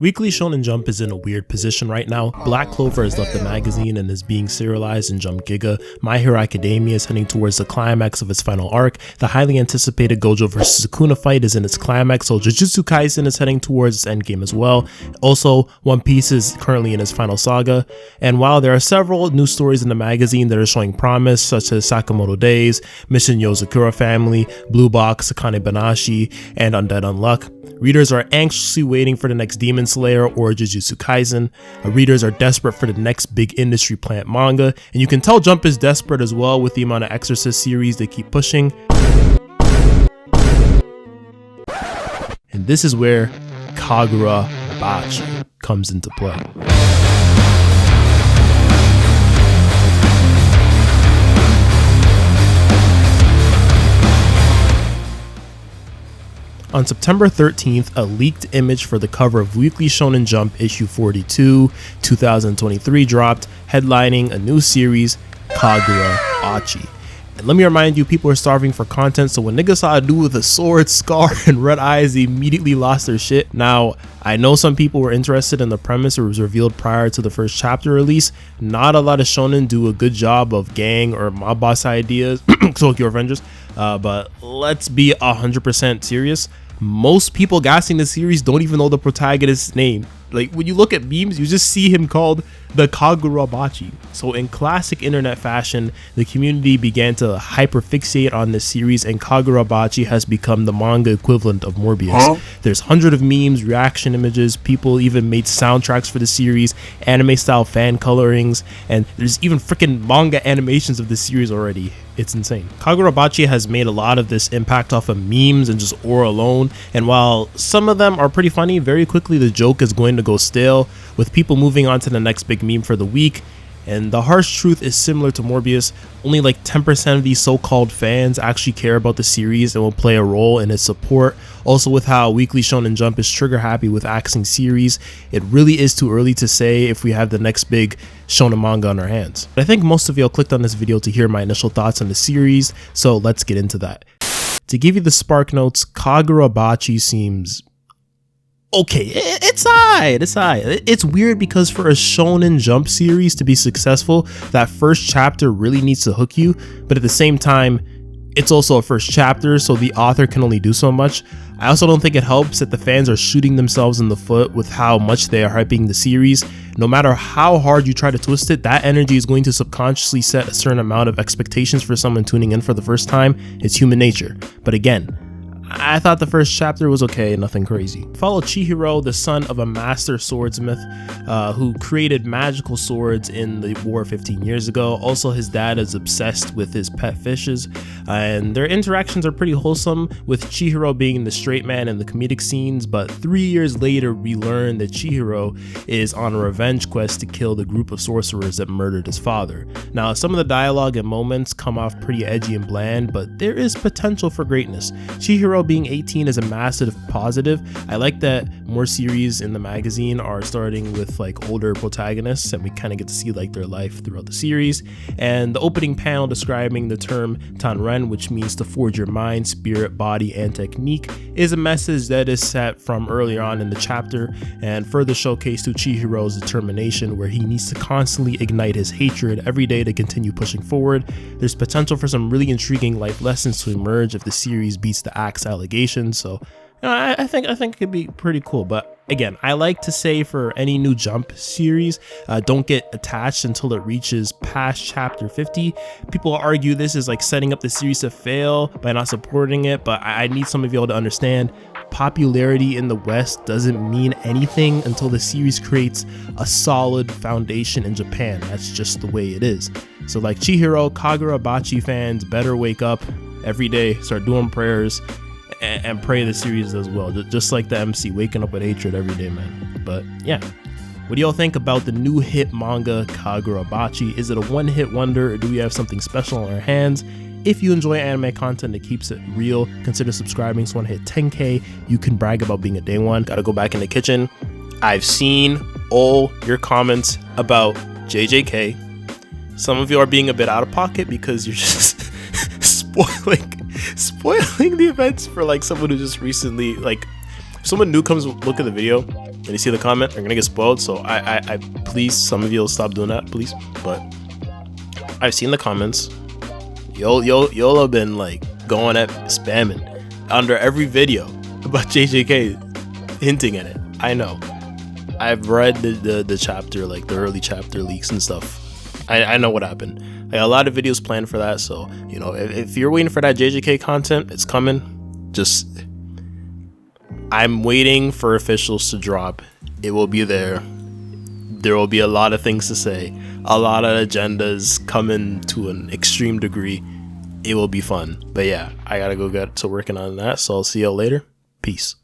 Weekly Shonen Jump is in a weird position right now. Black Clover has left the magazine and is being serialized in Jump Giga. My Hero Academia is heading towards the climax of its final arc. The highly anticipated Gojo vs Sukuna fight is in its climax, so Jujutsu Kaisen is heading towards its endgame as well. Also, One Piece is currently in its final saga. And while there are several new stories in the magazine that are showing promise, such as Sakamoto Days, Mission Yozakura Family, Blue Box, Sakane Banashi, and Undead Unluck, readers are anxiously waiting for the next Demon Slayer or Jujutsu Kaisen. Readers are desperate for the next big industry plant manga, and you can tell Jump is desperate as well with the amount of Exorcist series they keep pushing. And this is where KAGURA BACHI comes into play. On September 13th, a leaked image for the cover of Weekly Shonen Jump issue 42, 2023 dropped, headlining a new series, KAGURA BACHI. And let me remind you, people are starving for content, so when niggas saw a dude with a sword, scar, and red eyes, they immediately lost their shit. Now, I know some people were interested in the premise. It was revealed prior to the first chapter release. Not a lot of shonen do a good job of gang or mob boss ideas, Tokyo Avengers, but let's be 100% serious. Most people gassing the series don't even know the protagonist's name. Like, when you look at memes, you just see him called the KAGURA BACHI. So in classic internet fashion, the community began to hyperfixate on this series, and KAGURA BACHI has become the manga equivalent of Morbius. There's hundreds of memes, reaction images, people even made soundtracks for the series, anime style fan colorings, and there's even freaking manga animations of this series already. It's insane. KAGURA BACHI has made a lot of this impact off of memes and just aura alone, and while some of them are pretty funny, very quickly the joke is going to go stale, with people moving on to the next big meme for the week. And the harsh truth is similar to Morbius, only like 10% of these so-called fans actually care about the series and will play a role in its support. Also, with how Weekly Shonen Jump is trigger happy with axing series, it really is too early to say if we have the next big shonen manga on our hands. But I think most of y'all clicked on this video to hear my initial thoughts on the series, so let's get into that. To give you the spark notes, KAGURA BACHI seems okay. It's alright. It's weird because for a Shonen Jump series to be successful, that first chapter really needs to hook you, but at the same time, it's also a first chapter, so the author can only do so much. I also don't think it helps that the fans are shooting themselves in the foot with how much they are hyping the series. No matter how hard you try to twist it, that energy is going to subconsciously set a certain amount of expectations for someone tuning in for the first time. It's human nature. But again, I thought the first chapter was okay, nothing crazy. Follow Chihiro, the son of a master swordsmith who created magical swords in the war 15 years ago. Also, his dad is obsessed with his pet fishes, and their interactions are pretty wholesome, with Chihiro being the straight man in the comedic scenes. But 3 years later, we learn that Chihiro is on a revenge quest to kill the group of sorcerers that murdered his father. Now, some of the dialogue and moments come off pretty edgy and bland, but there is potential for greatness. Chihiro being 18 is a massive positive. I like that more series in the magazine are starting with like older protagonists, and we kind of get to see like their life throughout the series. And the opening panel describing the term Tanren, which means to forge your mind, spirit, body, and technique, is a message that is set from earlier on in the chapter and further showcase to Chihiro's determination, where he needs to constantly ignite his hatred every day to continue pushing forward. There's potential for some really intriguing life lessons to emerge if the series beats the axe allegations, so you know, I think it could be pretty cool. But again, I like to say for any new Jump series, don't get attached until it reaches past chapter 50. People argue this is like setting up the series to fail by not supporting it, but I need some of y'all to understand popularity in the West doesn't mean anything until the series creates a solid foundation in Japan. That's just the way it is. So like Chihiro, KAGURA BACHI fans better wake up every day, start doing prayers, and pray the series as well, just like the MC waking up with hatred every day, man. But yeah, what do y'all think about the new hit manga KAGURA BACHI? Is it a one-hit wonder, or do we have something special on our hands? If you enjoy anime content that keeps it real, consider subscribing. So when I hit 10K, you can brag about being a day one. Gotta go back in the kitchen. I've seen all your comments about JJK. Some of you are being a bit out of pocket because you're just spoiling the events for like someone who just recently, like, if someone new comes look at the video when you see the comment, you're gonna get spoiled. So I please, some of you will stop doing that, please. But I've seen the comments. You'll have been like going at spamming under every video about JJK, hinting at it. I know. I've read the chapter, like the early chapter leaks and stuff. I know what happened. Like, a lot of videos planned for that. So, you know, if you're waiting for that JJK content, it's coming. Just, I'm waiting for officials to drop. It will be there. There will be a lot of things to say. A lot of agendas coming to an extreme degree. It will be fun. But yeah, I gotta go get to working on that. So I'll see y'all later. Peace.